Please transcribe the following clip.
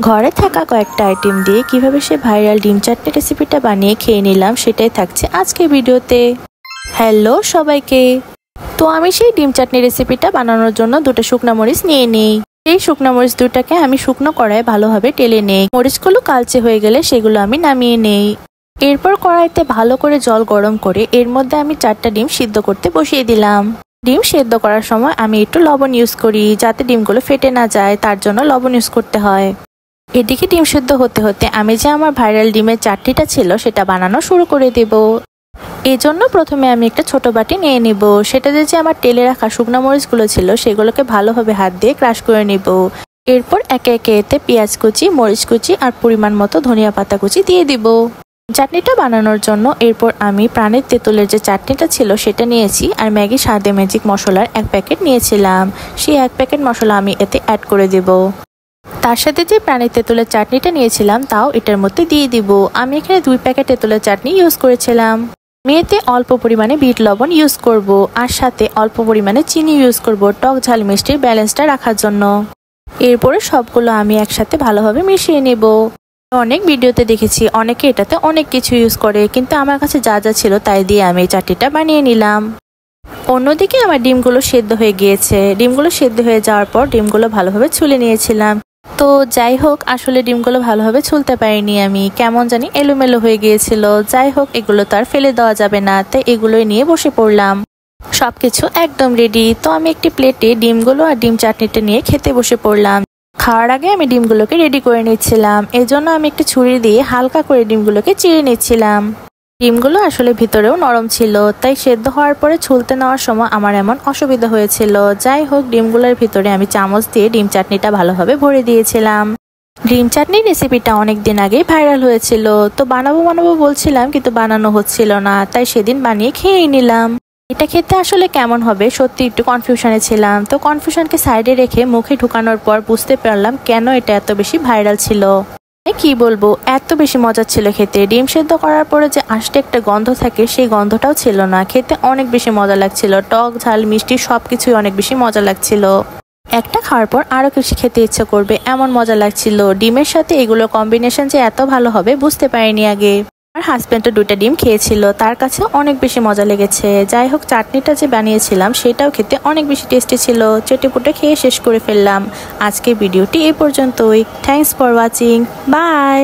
ঘরে থাকা কয়েকটা আইটেম দিয়ে কিভাবে সে ভাইরাল ডিম চাটনি রেসিপিটা বানিয়ে খেয়ে নিলাম সেটাই থাকছে আজকের ভিডিওতে। হ্যালো সবাইকে। তো আমি সেই ডিম চাটনি রেসিপিটা বানানোর জন্য দুটো শুকনো মরিচ নিয়ে নিই। এই শুকনো মরিচ দুটাকে আমি শুকনো কড়াইয়ে ভালোভাবে টেলে নেই। মরিচগুলো কালচে হয়ে গেলে সেগুলো আমি নামিয়ে নেই। এরপর কড়াইতে ভালো করে জল গরম করে এর মধ্যে আমি 4টা ডিম সিদ্ধ করতে বসিয়ে দিলাম। ডিম সেদ্ধ করার সময় আমি একটু লবণ ইউজ করি যাতে ডিমগুলো ফেটে না যায়, তার জন্য লবণ ইউজ করতে হয়। এদিকে ডিম সেদ্ধ হতে হতে আমি যে আমার ভাইরাল ডিমের চাটনিটা ছিল সেটা বানানো শুরু করে দেব। এই জন্য প্রথমে আমি একটা ছোট বাটি নিয়ে নিব। সেটাতে যে আমার তেলে রাখা শুকনো মরিচগুলো ছিল সেগুলোকে ভালোভাবে হাত দিয়ে ক্রাশ করে নিব। এরপর একে একে এতে পেঁয়াজ কুচি, মরিচ কুচি আর পরিমাণ মতো ধনিয়া পাতা কুচি দিয়ে দিব চাটনিটা বানানোর জন্য। এরপর আমি প্রাণের তেঁতুলের যে চাটনিটা ছিল সেটা নিয়েছি আর ম্যাগি স্বাদে ম্যাজিক মশলার 1 প্যাকেট নিয়েছিলাম। সেই 1 প্যাকেট মশলা আমি এতে অ্যাড করে দেব। তার সাথে যে প্রাণের তেঁতুলের চাটনিটা নিয়েছিলাম তাও এটার মধ্যে দিয়ে দিব। আমি এখানে 2 প্যাকেট তেঁতুলের চাটনি ইউজ করেছিলাম। আমি এতে অল্প পরিমাণে বিট লবণ ইউজ করব আর সাথে অল্প পরিমাণে চিনি ইউজ করব টক ঝাল মিষ্টির ব্যালেন্সটা রাখার জন্য। এরপরে সবগুলো আমি একসাথে ভালোভাবে মিশিয়ে নেব। অনেক ভিডিওতে দেখেছি অনেকে এটাতে অনেক কিছু ইউজ করে, কিন্তু আমার কাছে যা যা ছিল তাই দিয়ে আমি এই চাটনিটা বানিয়ে নিলাম। অন্যদিকে আমার ডিমগুলো সেদ্ধ হয়ে গিয়েছে। ডিমগুলো সেদ্ধ হয়ে যাওয়ার পর ডিমগুলো ভালোভাবে ছুলে নিয়েছিলাম। তো যাই হোক, আসলে ডিমগুলো ভালোভাবে ছুলতে পারিনি আমি, কেমন জানি এলোমেলো হয়ে গিয়েছিল। যাই হোক, এগুলো তো আর ফেলে দেওয়া যাবে না, তাই এগুলোই নিয়ে বসে পড়লাম। সবকিছু একদম রেডি। তো আমি একটি প্লেটে ডিমগুলো আর ডিম চাটনিটা নিয়ে খেতে বসে পড়লাম। খাওয়ার আগে আমি ডিমগুলোকে রেডি করে নিচ্ছিলাম। এই জন্য আমি একটি ছুরি দিয়ে হালকা করে ডিমগুলোকে চিড়ে নিচ্ছিলাম। ডিমগুলো আসলে ভিতরেও নরম ছিল, তাই সেদ্ধ হওয়ার পরে ছুলতে নেওয়ার সময় আমার এমন অসুবিধা হয়েছিল। যাই হোক, ডিমগুলোর ভিতরে আমি চামচ দিয়ে ডিম চাটনিটা ভালোভাবে ভরে দিয়েছিলাম। ডিম চাটনির রেসিপিটা অনেক দিন আগেই ভাইরাল হয়েছিল, তো বানাবো বলছিলাম কিন্তু বানানো হচ্ছিল না, তাই সেদিন বানিয়ে খেয়েই নিলাম। এটা খেতে আসলে কেমন হবে সত্যি একটু কনফিউশনে ছিলাম। তো কনফিউশনকে সাইডে রেখে মুখে ঢুকানোর পর বুঝতে পারলাম কেন এটা এত বেশি ভাইরাল ছিল। কি বলবো, এত বেশি মজা ছিল খেতে। ডিম সেদ্ধ করার পরে যে আষ্টে একটা গন্ধ থাকে সেই গন্ধটাও ছিল না। খেতে অনেক বেশি মজা লাগছিল। টক ঝাল মিষ্টি সবকিছুই অনেক বেশি মজা লাগছিল। একটা খাওয়ার পর আরো কিছু খেতে ইচ্ছে করবে এমন মজা লাগছিল। ডিমের সাথে এগুলোর কম্বিনেশন যে এত ভালো হবে বুঝতে পারিনি আগে। আমার হাজব্যান্ডও 2টা ডিম খেয়েছিল, তার কাছেও অনেক বেশি মজা লেগেছে। যাই হোক, চাটনিটা যে বানিয়েছিলাম সেটাও খেতে অনেক বেশি টেস্টি ছিল। চেটেপুটে খেয়ে শেষ করে ফেললাম। আজকের ভিডিওটি এই পর্যন্তই। Thanks for watching. বাই।